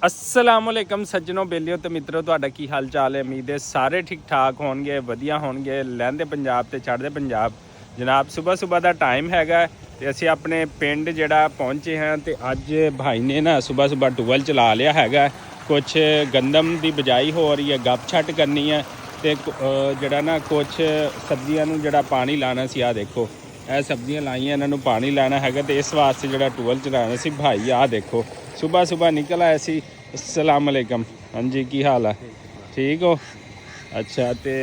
अस्सलामुअलैकुम सज्जनों बेलियो तो मित्रों ਤੁਹਾਡਾ ਕੀ ਹਾਲ ਚਾਲ ਹੈ। ਉਮੀਦ ਹੈ ਸਾਰੇ ਠੀਕ ਠਾਕ ਹੋਣਗੇ, ਵਧੀਆ ਹੋਣਗੇ। ਲਹਿੰਦੇ ਪੰਜਾਬ ਤੇ ਚੜ੍ਹਦੇ ਪੰਜਾਬ ਜਨਾਬ ਸਵੇਰ ਦਾ ਟਾਈਮ ਹੈਗਾ ਤੇ ਅਸੀਂ ਆਪਣੇ ਪਿੰਡ ਜਿਹੜਾ ਪਹੁੰਚੇ ਹਾਂ ਤੇ ਅੱਜ ਭਾਈ ਨੇ ਨਾ ਸਵੇਰ ਟੂਵਲ ਚਲਾ ਲਿਆ ਹੈਗਾ। ਕੁਛ ਗੰਦਮ ਦੀ ਬਿਜਾਈ ਹੋ ਰਹੀ ਹੈ, ਗੱਪ ਛੱਟ ਕਰਨੀ ਹੈ ਤੇ ਜਿਹੜਾ ਨਾ ਕੁਛ ਸਬਜ਼ੀਆਂ ਨੂੰ ਜਿਹੜਾ ਪਾਣੀ ਲਾਣਾ ਸੀ। ਆ ਦੇਖੋ ਇਹ ਸਬਜ਼ੀਆਂ ਲਾਈਆਂ, ਇਹਨਾਂ ਨੂੰ ਪਾਣੀ ਲਾਣਾ ਹੈਗਾ ਤੇ ਇਸ ਵਾਸਤੇ ਜਿਹੜਾ ਟੂਵਲ ਚਲਾਣਾ ਸੀ ਭਾਈ। ਆ ਦੇਖੋ ਸੁਬਹ ਨਿਕਲ ਆਇਆ ਸੀ। अस्सलामुअलैकुम, हाँ जी की हाल है, ठीक हो? अच्छा तो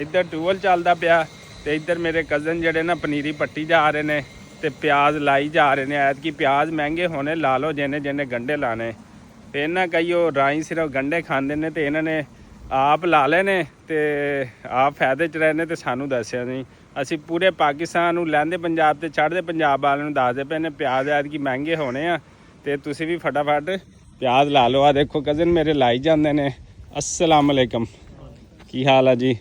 इधर टूवल चलता पिया तो इधर मेरे कज़न जड़े ना पनीरी पट्टी जा रहे ने तो प्याज लाई जा रहे हैं। ऐतकी प्याज महंगे होने ला लो जिन्हें जिन्हें गंढे लाने तो इन्हें कई राई सिर्फ गंढे खाते हैं तो इन्होंने आप ला लेने तो आप फायदे च रहे तो सानू दसिया नहीं। असी पूरे पाकिस्तान लहंदे पंजाब तो चढ़ते पंजाब वालों दसदे पे ने प्याज ऐतकी महंगे होने तो तुसी भी फटाफट प्याज ला लो। आ देखो कज़न मेरे लाई जाते हैं। अस्सलाम वालेकुम, की हाल है जी?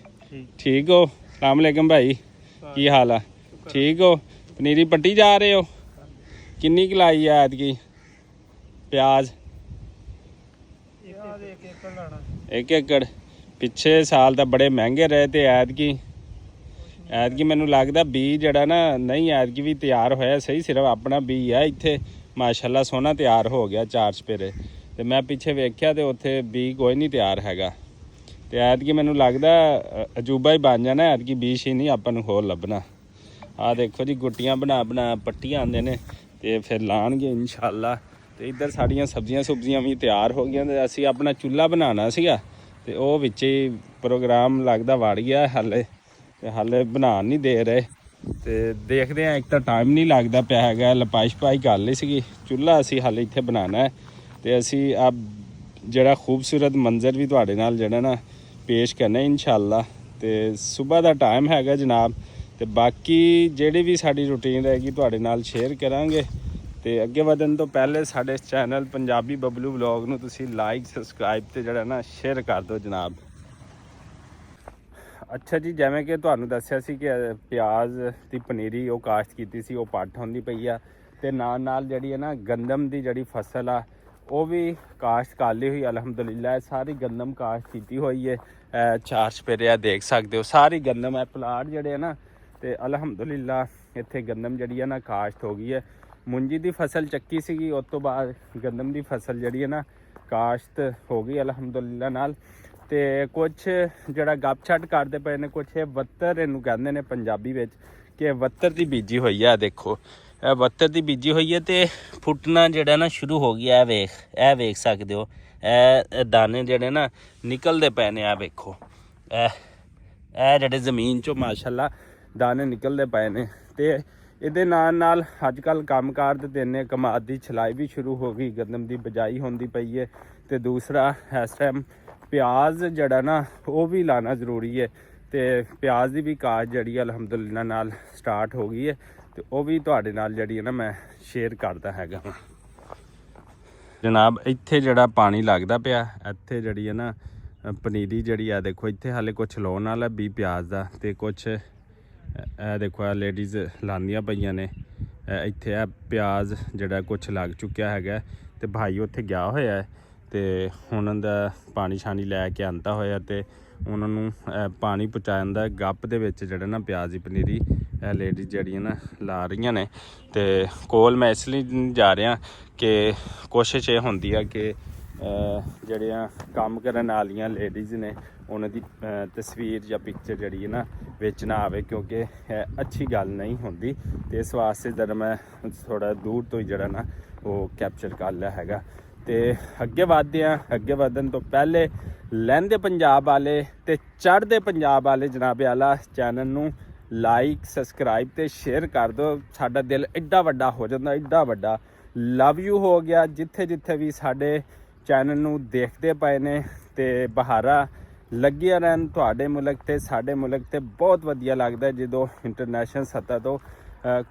ठीक हो? अस्सलाम वालेकुम भाई, की हाल है? ठीक हो? पनीरी पट्टी जा रहे हो? किन्नी की लाई है ऐतकी प्याज? 1 एकड़। पिछले साल तो बड़े महंगे रहे थे। ऐतकी मैनू लगता बीज जड़ा ना नहीं ऐतकी भी तैयार होया सही, सिर्फ अपना बीज है इत्थे माशाल्लाह सोहना तैयार हो गया 4 चपेरे तो मैं पिछे वेख्या तो उत्थे बीज कोई नहीं तैयार हैगा। तो ऐतकी मैनू लगता अजूबा ही बन जाना, ऐतकी बीज ही नहीं अपन होर लभना। आ देखो जी गुट्टियां बना बना पट्टियां आंदे ने तो फिर लाणगे इंशाअल्लाह। तो इधर साड़ियाँ सब्जियां भी तैयार हो गई तो असी अपना चूल्हा बनाना सीगा तो वो विच ही प्रोग्राम लगता वड़ गया। हाले बना नहीं दे रहे तो देखते हैं। एक तो टाइम नहीं लगता पिया है, लपाई छपाई कर ली सी चूल्हा असी हाले इत्थे बनाना है तो असी अब जड़ा खूबसूरत मंजर भी तुहाडे नाल जड़ा ना पेश करना इंशाअल्लाह। तो सुबह का टाइम हैगा जनाब तो बाकी जेड़ी भी साडी रूटीन रहेगी तुहाडे नाल शेयर करांगे। तो अगे वधन तो पहले साडे चैनल पंजाबी बबलू व्लॉग नूं तुसीं लाइक सबसक्राइब तो जड़ा ना शेयर कर दो जनाब। अच्छा जी, जिवें कि तुहानूं दस्सिया सी कि प्याज की पनीरी वो काश्त कीती सी, वो पट होंदी पई आ ते नाल जिहड़ी है ना गंदम की जिहड़ी फसल आ वो भी काश्त कर ली हुई अलहमदुलिल्लाह। सारी गंदम काश्त कीती हुई है। 4 चपेरे आ देख सकते हो, सारी गंदम है। प्लाट जिहड़े है ना तो अलहमदुलिल्लाह इत्थे गंदम जिहड़ी है ना काश्त हो गई है। मुंजी की फसल चक्की सीगी, उस तो बाद गंदम की फसल जिहड़ी है ना काश्त हो गई अलहमदुलिल्लाह नाल। तो कुछ जड़ा गप छट करते पे ने कुछ वत्तर इनू कहते हैं पंजाबी विच कि वत्तर की बीजी हुई है। देखो वत्तर की बीजी हुई है तो फुटना जड़ा ना शुरू हो गया। ए वेख सकते हो ए दाने जड़े ना निकलते पे ने। आ वेखो ए जड़े जमीन चो माशाल्लाह दाने निकलते पे ने। तो ये नाल अजकल काम कार तो देने कमाद की छलाई भी शुरू हो गई, गंदम की बिजाई होंदी पई है। तो दूसरा इस टाइम प्याज जड़ा ना वो भी लाना जरूरी है। तो प्याज की भी काश्त जड़ी अलहमदुलिल्लाह नाल स्टार्ट हो गई है तो वो भी तुहाडे नाल जड़ी है ना मैं शेयर करता हैगा जनाब। इत्थे जड़ा पानी लगता पिया, इत्थे जड़ी है ना पनीरी जड़ी है। देखो इत्थे हाले कुछ लाउण वाला भी प्याज का तो कुछ देखो लेडीज़ लांदियां पईयां ने। इत्थे प्याज जड़ा कुछ लग चुकिया है तो भाई उत्थे गया होया है तो हुण दा पानी शानी लैके आंदा होया तो उन्होंने पानी पहुँचाने दा गप दे विच जिहड़ा ना प्याज की पनीरी लेडीज़ जड़ियां ना ला रही ने। तो कोल मैं इसलिए नहीं जा रहा कि कोशिश ये होंदी है कि जड़ियाँ काम करन वालियां लेडीज़ ने उन्होंने तस्वीर या पिक्चर जड़ी है ना विच ना आवे, क्योंकि अच्छी गल नहीं होंदी। तो इस वास्ते जरा मैं थोड़ा दूर तो ही जड़ा ना वो कैप्चर कर लिया हैगा। तो अगे वधदे हैं। अगे वधन तो पहले लहंदे पंजाब वाले ते चढ़दे पंजाब वाले जनाबे आला चैनल नूं लाइक सबसक्राइब तो शेयर कर दो। साडा दिल एड्डा वड्डा हो जाता, एड्डा वड्डा लव यू हो गया जिथे जिथे भी साडे चैनल नूं देखते पे ने। ते बहारा लगिया रहन तुहाडे मुल्क ते साडे मुल्क ते बहुत वधिया लगदा जदों इंटरनेशनल सतह तो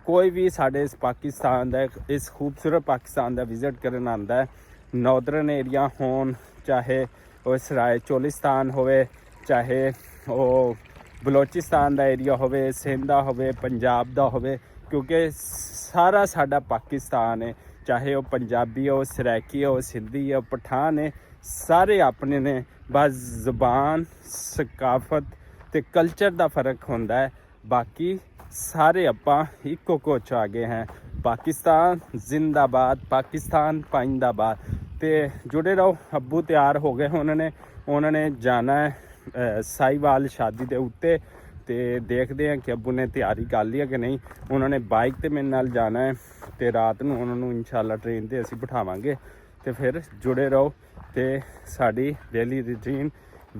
कोई भी साडे इस पाकिस्तान दा इस खूबसूरत पाकिस्तान दा विजिट करन आंदा है। नॉर्दर्न एरिया होन चाहे वो सराय चोलिस्तान होवे, चाहे वो बलोचिस्तान का एरिया होवे, सिंध दा होवे, पंजाब दा होवे, क्योंकि सारा साडा पाकिस्तान है ਚਾਹੇ ਉਹ ਪੰਜਾਬੀ ਹੋ, ਸਰਾਇਕੀ ਹੋ, ਸਿੰਧੀ ਹੋ, ਪਠਾਨ ਹੈ, ਸਾਰੇ ਆਪਣੇ ਨੇ। ਬਸ ਜ਼ੁਬਾਨ, ਸਕਾਫਤ ਤੇ ਕਲਚਰ ਦਾ ਫਰਕ ਹੁੰਦਾ ਹੈ, ਬਾਕੀ ਸਾਰੇ ਆਪਾਂ ਇੱਕੋ ਕੋਚ ਆ ਗਏ हैं। पाकिस्तान जिंदाबाद, पाकिस्तान पाइंदाबाद। तो जुड़े रहो। अब्बू तैयार हो गए, उन्होंने जाना है साहिवाल शादी के उत्ते। तो देखते हैं कि अब्बू ने तैयारी कर ली है कि नहीं। उन्होंने बाइक ते मेरे नाल जाना है, तो रात को उन्होंने इंशाल्लाह ट्रेन ते असीं बिठावांगे। तो फिर जुड़े रहो तो साड़ी डेली रूटीन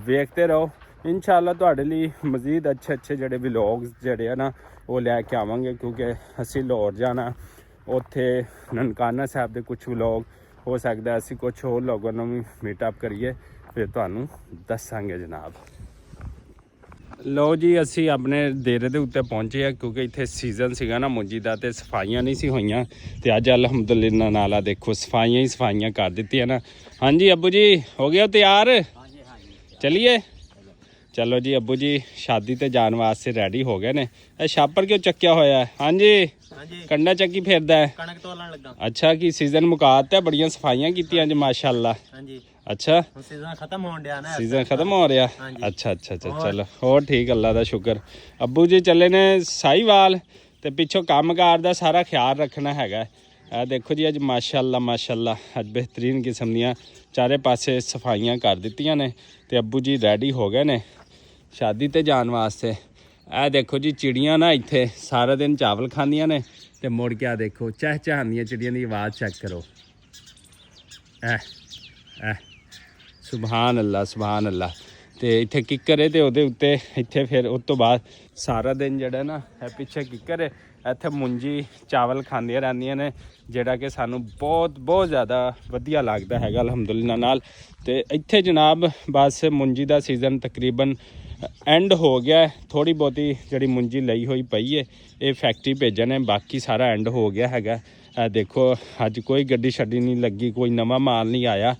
वेखते रहो। इंशाल्लाह तुहाडे लई मज़ीद अच्छे जिहड़े व्लॉग्स जिहड़े है ना वो लैके आवांगे, क्योंकि असीं लाहौर जाना, उत्थे ननकाना साहब दे कुछ व्लॉग हो सकदा असीं कुछ होर लोगों नूं भी मीटअप करिए, फिर तुहानूं दस्सांगे जनाब। लो जी असीं अपने डेरे दे उत्ते पहुंचे हैं, क्योंकि इत्थे सीजन सीगा ना मुंजी दा, ते सफाइयां नहीं सी होईयां। ते अज अलहमदुलिल्लाह नाला देखो सफाइयां ही सफाइयां कर दित्तियां ना। हाँ जी अब्बू जी हो गया तैयार, चलिए। चलो जी अब्बू जी शादी ते जान वास्ते रेडी हो गए ने। ए छापर क्यों चक्या होया है? हाँ जी कंडा चक्की फेरदा है। कणक तोलन लगा। अच्छा की सीजन मुकात है, बड़ियां सफाइयां कीतियां जी माशाअल्लाह। हाँ जी अच्छा सीजन खत्म होण दिया ना, सीजन खत्म हो रहा। हाँ जी। अच्छा अच्छा अच्छा चलो और ठीक, अल्लाह दा शुक्र। अब्बू जी चले ने साहिवाल, ते पिछों कामकार दा सारा ख्याल रखना हैगा। देखो जी अज माशाअल्लाह माशाअल्लाह अज बेहतरीन किस्म दियां चारे पासे सफाइयां कर दित्तियां ने। ते अब्बू जी रेडी हो गए ने शादी ते जान वास्ते। ए देखो जी चिड़ियां ना इत्थे सारा दिन चावल खांदियां ने, ते मुड़ के आ देखो चहचहांदियां चिड़ियां दी आवाज़ चेक करो। ए सुभान अल्लाह सुभान अल्लाह। ते इत्थे किक्कर है, ते ओहदे उत्ते इत्थे फिर उस तो बाद सारा दिन जेह्ड़ा ना पिछे किक्कर है, इत्थे मुंजी चावल खांदियां रहिंदियां ने, जेह्ड़ा कि सानू बहुत बहुत ज़्यादा वधिया लगदा हैगा अलहमदुलिल्लाह नाल। ते इत्थे जनाब बस मुंजी दा सीज़न तकरीबन एंड हो गया है। थोड़ी बहुती जिहड़ी मुंजी लई हुई पई है ये फैक्ट्री भेजन है, बाकी सारा एंड हो गया हैगा। देखो अज कोई गड्डी शड्डी नहीं लगी, कोई नवा माल नहीं आया।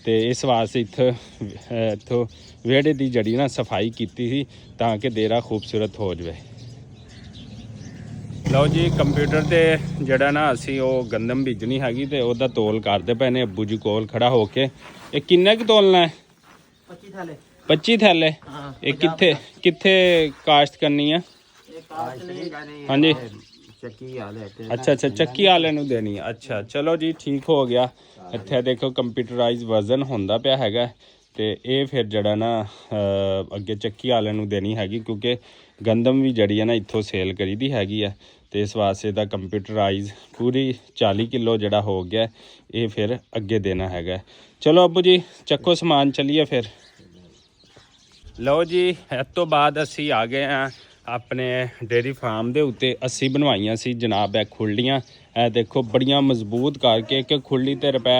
तो इस वास्ते इत्थों वेड़े की जड़ी ना सफाई की थी ताकि डेरा खूबसूरत हो जाए। लो जी कंप्यूटर ते जड़ा ना असी वो गंदम बीजनी हैगी, तो वह तोल करते पे ने अब्बू जी कोल खड़ा होके। ये किन्ने क तोलना है? 25 थैले। 25 थैले। ये कित्थे कित्थे काश्त करनी है? हाँ जी अच्छा अच्छा चक्की वाले नूं देनी है। अच्छा चलो जी ठीक हो गया। इत्थे देखो कंप्यूटराइज वर्जन होंदा पिया हैगा, ते ये फिर जड़ा ना अगे चक्की वाले नूं देनी हैगी, क्योंकि गंदम भी जड़ी है ना इत्थों सेल करी दी हैगी है। तो इस वास्ते दा कंप्यूटराइज पूरी 40 किलो जड़ा हो गया, ये फिर अगे देना हैगा। चलो अब्बू जी चक्को समान, चलिए फिर। लो जी इस तो बाद असी आ गए हैं अपने डेयरी फार्म के उत्ते। असी बनवाइयां सी जनाब खुरलियाँ। ए देखो बड़ियां मजबूत करके, एक खुरली ते रुपए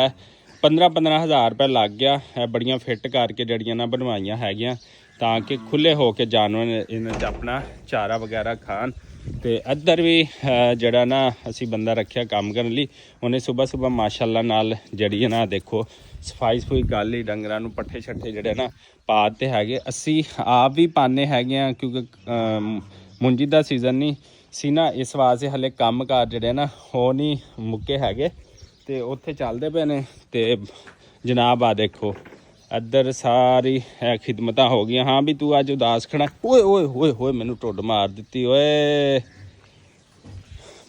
15-15 हज़ार रुपये लग गया। है बड़ियां फिट करके जड़ियां ना बनवाइयां हैगियां, ताकि खुले हो के जानवर इन्हें अपना चारा वगैरह खान। तो इधर भी जड़ा ना असी बंदा रखिया काम करने लई, उन्हें सुबह सुबह माशाअल्लाह नाल जड़ी ना देखो सफाई सफुई कर ली, डंगरां नूं पट्ठे छट्ठे जड़े ना पा दित्ते हैगे। असी आप भी पाने हैगे हैं, क्योंकि मुंजी दा सीज़न नहीं सी ना, इस वास्ते हले काम कार जड़े ना वो नहीं मुक्के हैगे, ते उत्थे चलदे पे ने। ते जनाब आ देखो इधर सारी खिदमत हो गई। हाँ भी तू अज उदास खड़ा। ओए ओए ओए होए मैनू टुड मार दी ओए,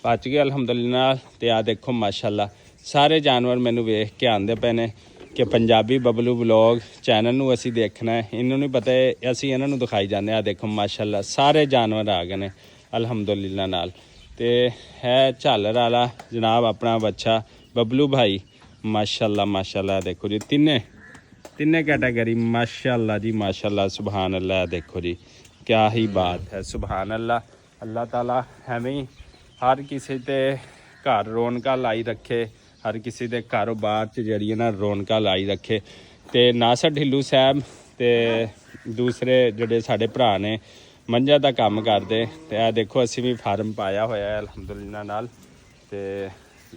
बच गया अलहमदुलिल्लाह। ते आ देखो माशाअल्लाह सारे जानवर मैनू वेख के आंदे पे ने कि पंजाबी बबलू व्लॉग चैनल नूं असी देखना है। इन्हों नहीं पता है असी इन्हां नूं दिखाई जाने। आ देखो माशाअल्लाह सारे जानवर आ गए ने अलहमदुलिल्लाह नाल। ते है झालर वाला जनाब अपना बच्चा बबलू भाई माशाअल्लाह माशाअल्लाह। देखो जी तिन्ने कैटेगरी माशाअल्लाह जी माशाअल्लाह सुभान अल्लाह। देखो जी क्या ही बात है सुभान अल्लाह। अल्लाह ताला हमें हर किसी ते घर रौनक लाई रखे, हर किसी के कारोबार च जड़ी ना रौनक लाई रखे। तो नासर ढिल्लू साहब ते दूसरे जोड़े साढ़े भरा ने मंझा का काम करते। तो देखो असी भी फार्म पाया होया है अलहमदुलिल्लाह नाल। ते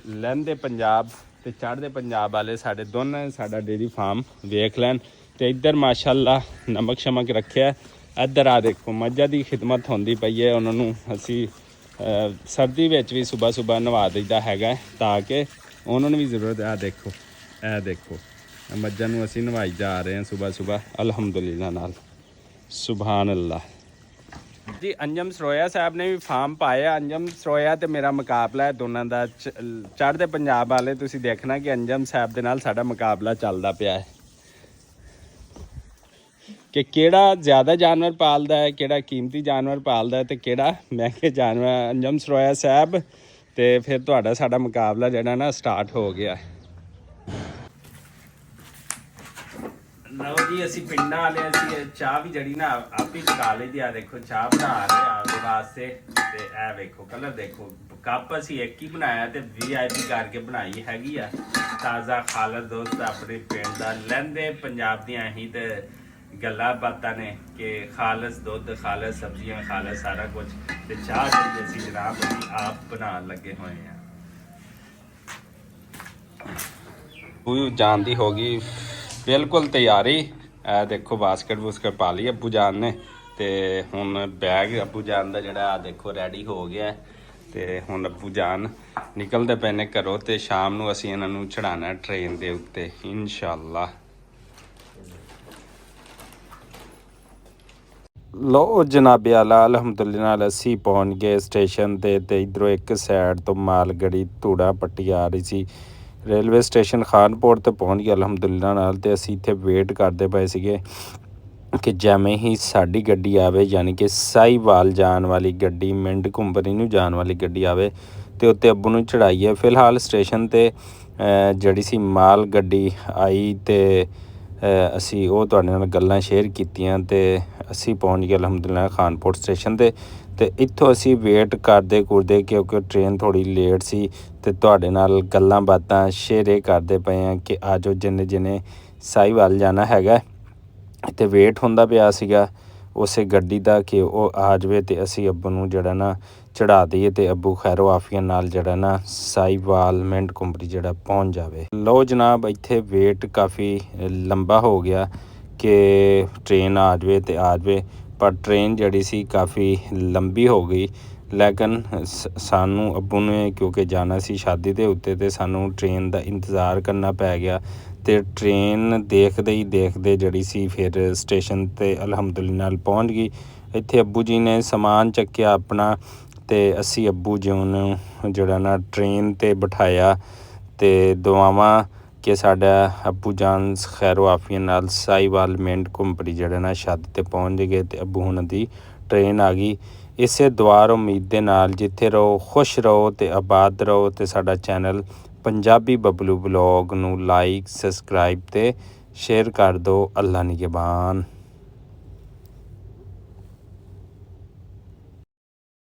लहंदे पंजाब ते चढ़ते पंजाब वाले साढ़े दोनों साढ़ा डेयरी फार्म वेख लैन। तो इधर माशाअल्लाह नमक शमक रखे। इधर आ देखो मझां की खिदमत होंदी पई है। उन्होंने असी सर्दी विच भी सुबह सुबह नवा दईदा हैगा, ताकि ਉਹਨਾਂ ਨੂੰ ਵੀ ਜ਼ਰੂਰਤ ਆ। ਦੇਖੋ ਇਹ ਦੇਖੋ ਮੱਝਾਂ ਨੂੰ ਅਸੀਂ ਨਵਾਈ ਜਾ ਰਹੇ ਹਾਂ ਸਵੇਰ ਸਵੇਰ ਅਲਹਮਦੁਲਿਲਾ ਨਾਲ। ਸੁਭਾਨ ਅੱਲਾ ਜੀ। ਅੰਜਮ ਸਰੋਇਆ ਸਾਹਿਬ ਨੇ ਵੀ ਫਾਰਮ ਪਾਇਆ। ਅੰਜਮ ਸਰੋਇਆ ਤੇ ਮੇਰਾ ਮੁਕਾਬਲਾ ਹੈ ਦੋਨਾਂ ਦਾ। ਚੜ੍ਹਦੇ ਪੰਜਾਬ ਵਾਲੇ ਤੁਸੀਂ ਦੇਖਣਾ ਕਿ ਅੰਜਮ ਸਾਹਿਬ ਦੇ ਨਾਲ ਸਾਡਾ ਮੁਕਾਬਲਾ ਚੱਲਦਾ ਪਿਆ ਹੈ ਕਿ ਕਿਹੜਾ ਜ਼ਿਆਦਾ ਜਾਨਵਰ ਪਾਲਦਾ ਹੈ, ਕਿਹੜਾ ਕੀਮਤੀ ਜਾਨਵਰ ਪਾਲਦਾ ਹੈ ਤੇ ਕਿਹੜਾ ਮਹਿੰਗੇ ਜਾਨਵਰ। ਅੰਜਮ ਸਰੋਇਆ ਸਾਹਿਬ ਤੇ ਫਿਰ ਤੁਹਾਡਾ ਸਾਡਾ ਮੁਕਾਬਲਾ ਜਿਹੜਾ ਨਾ ਸਟਾਰਟ ਹੋ ਗਿਆ। ਲਓ ਜੀ ਅਸੀਂ ਪਿੰਡਾਂ ਵਾਲੇ ਅਸੀਂ ਚਾਹ ਵੀ ਜਿਹੜੀ ਨਾ ਆਪੀ ਪਕਾ ਲਈ ਦੀ ਆ। ਦੇਖੋ ਚਾਹ ਬਣਾ ਰਹੇ ਆ ਉਹਦੇ ਵਾਸਤੇ ਤੇ ਇਹ ਵੇਖੋ ਕਲਰ ਦੇਖੋ। ਕੱਪ ਅਸੀਂ ਇੱਕ ਹੀ ਬਣਾਇਆ ਤੇ VIP ਕਰਕੇ ਬਣਾਈ ਹੈਗੀ ਆ। ਤਾਜ਼ਾ ਖਾਲਸ ਦੋਸਤ ਆਪਣੇ ਪਿੰਡ ਦਾ ਲਹਿੰਦੇ ਪੰਜਾਬ ਦੀਆਂ ਹੀ ਤੇ ਗੱਲਾਂ ਬਾਤਾਂ ਨੇ ਕਿ ਖਾਲਸ ਦੁੱਧ, ਖਾਲਸ ਸਬਜ਼ੀਆਂ, ਖਾਲਸ ਸਾਰਾ ਕੁਝ। ਤੇ ਚਾਹ ਜਿਹੜੀ ਅਸੀਂ ਜਨਾਬ ਅਸੀਂ ਆਪ ਬਣਾਉਣ ਲੱਗੇ ਹੋਏ ਆ। ਉਹ ਜਾਣ ਦੀ ਹੋ ਗਈ ਬਿਲਕੁਲ ਤਿਆਰੀ। ਇਹ ਦੇਖੋ ਬਾਸਕਟ ਬੁਸਕਟ ਪਾ ਲਈ ਅੱਬੂ ਜਾਨ ਨੇ ਤੇ ਹੁਣ ਬੈਗ ਅੱਬੂ ਜਾਨ ਦਾ ਜਿਹੜਾ ਆ ਦੇਖੋ ਰੈਡੀ ਹੋ ਗਿਆ ਤੇ ਹੁਣ ਅੱਬੂ ਜਾਨ ਨਿਕਲਦੇ ਪਏ ਨੇ ਘਰੋਂ ਤੇ ਸ਼ਾਮ ਨੂੰ ਅਸੀਂ ਇਹਨਾਂ ਨੂੰ ਚੜਾਉਣਾ ਟ੍ਰੇਨ ਦੇ ਉੱਤੇ ਇਨਸ਼ਾਅੱਲਾ। ਲੋ ਜਨਾਬੇ ਆਲਾ ਅਲਹਮਦੁਲਿਲਾ ਨਾਲ ਅਸੀਂ ਪਹੁੰਚ ਗਏ ਸਟੇਸ਼ਨ ਤੇ ਇਧਰੋਂ ਇੱਕ ਸਾਈਡ ਤੋਂ ਮਾਲ ਗੱਡੀ ਧੂੜਾ ਪੱਟੀ ਆ ਰਹੀ ਸੀ। ਰੇਲਵੇ ਸਟੇਸ਼ਨ ਖਾਨਪੁਰ ਤੇ ਪਹੁੰਚ ਗਿਆ ਅਲਹਮਦੁਲਿਲਾ ਨਾਲ ਤੇ ਅਸੀਂ ਇੱਥੇ ਵੇਟ ਕਰਦੇ ਪਏ ਸੀਗੇ ਕਿ ਜਿਵੇਂ ਹੀ ਸਾਡੀ ਗੱਡੀ ਆਵੇ, ਯਾਨੀ ਕਿ ਸਾਹੀਵਾਲ ਜਾਣ ਵਾਲੀ ਗੱਡੀ, ਮਿੰਟ ਘੁੰਬਰੀ ਨੂੰ ਜਾਣ ਵਾਲੀ ਗੱਡੀ ਆਵੇ ਤੇ ਉੱਤੇ ਅੱਬੂ ਨੂੰ ਚੜਾਈਏ। ਫਿਲਹਾਲ ਸਟੇਸ਼ਨ ਤੇ ਜਿਹੜੀ ਸੀ ਮਾਲ ਗੱਡੀ ਆਈ ਤੇ ਅਸੀਂ ਉਹ ਤੁਹਾਡੇ ਨਾਲ ਗੱਲਾਂ ਸ਼ੇਅਰ ਕੀਤੀਆਂ ਤੇ ਅਸੀਂ ਪਹੁੰਚ ਗਏ ਅਲਹਮਦੁਲਿਲਾ ਖਾਨਪੁਰ ਸਟੇਸ਼ਨ ਤੇ ਇੱਥੋਂ ਅਸੀਂ ਵੇਟ ਕਰਦੇ ਕਿਉਂਕਿ ਟ੍ਰੇਨ ਥੋੜੀ ਲੇਟ ਸੀ ਤੇ ਤੁਹਾਡੇ ਨਾਲ ਗੱਲਾਂ ਬਾਤਾਂ ਸ਼ੇਅਰ ਕਰਦੇ ਪਏ ਆ ਕਿ ਆਜੋ ਜਿੰਨੇ ਸਾਹੀਵਾਲ ਜਾਣਾ ਹੈਗਾ। ਤੇ ਵੇਟ ਹੁੰਦਾ ਪਿਆ ਸੀਗਾ ਉਸੇ ਗੱਡੀ ਦਾ ਕਿ ਉਹ ਆ ਜਾਵੇ ਤੇ ਅਸੀਂ ਅੱਬੂ ਨੂੰ ਜਿਹੜਾ ਨਾ ਚੜਾ ਦਈਏ ਤੇ ਅੱਬੂ ਖੈਰੋ ਆਫੀਆ ਨਾਲ ਜਿਹੜਾ ਨਾ ਸਾਹੀਵਾਲ ਮਿੰਟ ਘੁੰਬਰੀ ਜਿਹੜਾ ਪਹੁੰਚ ਜਾਵੇ। ਲਓ ਜਨਾਬ ਇੱਥੇ ਵੇਟ ਕਾਫੀ ਲੰਬਾ ਹੋ ਗਿਆ ਕਿ ਟ੍ਰੇਨ ਆ ਜਾਵੇ ਤੇ ਆ ਜਾਵੇ, ਪਰ ਟ੍ਰੇਨ ਜਿਹੜੀ ਸੀ ਕਾਫੀ ਲੰਬੀ ਹੋ ਗਈ। ਲੇਕਿਨ ਸਾਨੂੰ ਅੱਬੂ ਨੇ ਕਿਉਂਕਿ ਜਾਣਾ ਸੀ ਸ਼ਾਦੀ ਦੇ ਉੱਤੇ ਤੇ ਸਾਨੂੰ ਟ੍ਰੇਨ ਦਾ ਇੰਤਜ਼ਾਰ ਕਰਨਾ ਪੈ ਗਿਆ ਤੇ ਟ੍ਰੇਨ ਦੇਖਦੇ ਹੀ ਦੇਖਦੇ ਜਿਹੜੀ ਸੀ ਫਿਰ ਸਟੇਸ਼ਨ ਤੇ ਅਲਹਮਦੁਲਿਲਾ ਨਾਲ ਪਹੁੰਚ ਗਈ। ਇੱਥੇ ਅੱਬੂ ਜੀ ਨੇ ਸਮਾਨ ਚੱਕਿਆ ਆਪਣਾ ਤੇ ਅਸੀਂ ਅੱਬੂ ਜੀ ਨੂੰ ਜਿਹੜਾ ਨਾ ਟ੍ਰੇਨ ਤੇ ਬਿਠਾਇਆ ਤੇ ਦੁਆਵਾਂ ਕਿ ਸਾਡਾ ਅੱਬੂ ਜਾਨ ਖੈਰੋ ਆਫੀਆ ਨਾਲ ਸਾਹੀਵਾਲ ਮਿੰਟ ਘੁੰਬਰੀ ਜਿਹੜਾ ਨਾ ਛੱਤ ਤੇ ਪਹੁੰਚ ਗਏ ਤੇ ਅੱਬੂ ਹੁਣਾਂ ਦੀ ਟ੍ਰੇਨ ਆ ਗਈ। ਇਸੇ ਦੁਆ ਉਮੀਦ ਦੇ ਨਾਲ ਜਿੱਥੇ ਰਹੋ ਖੁਸ਼ ਰਹੋ ਤੇ ਆਬਾਦ ਰਹੋ ਤੇ ਸਾਡਾ ਚੈਨਲ ਪੰਜਾਬੀ ਬਬਲੂ ਬਲੌਗ ਨੂੰ ਲਾਈਕ, ਸਬਸਕ੍ਰਾਈਬ ਤੇ ਸ਼ੇਅਰ ਕਰ ਦਿਓ। ਅੱਲਾ ਨਿਗਹਿਬਾਨ।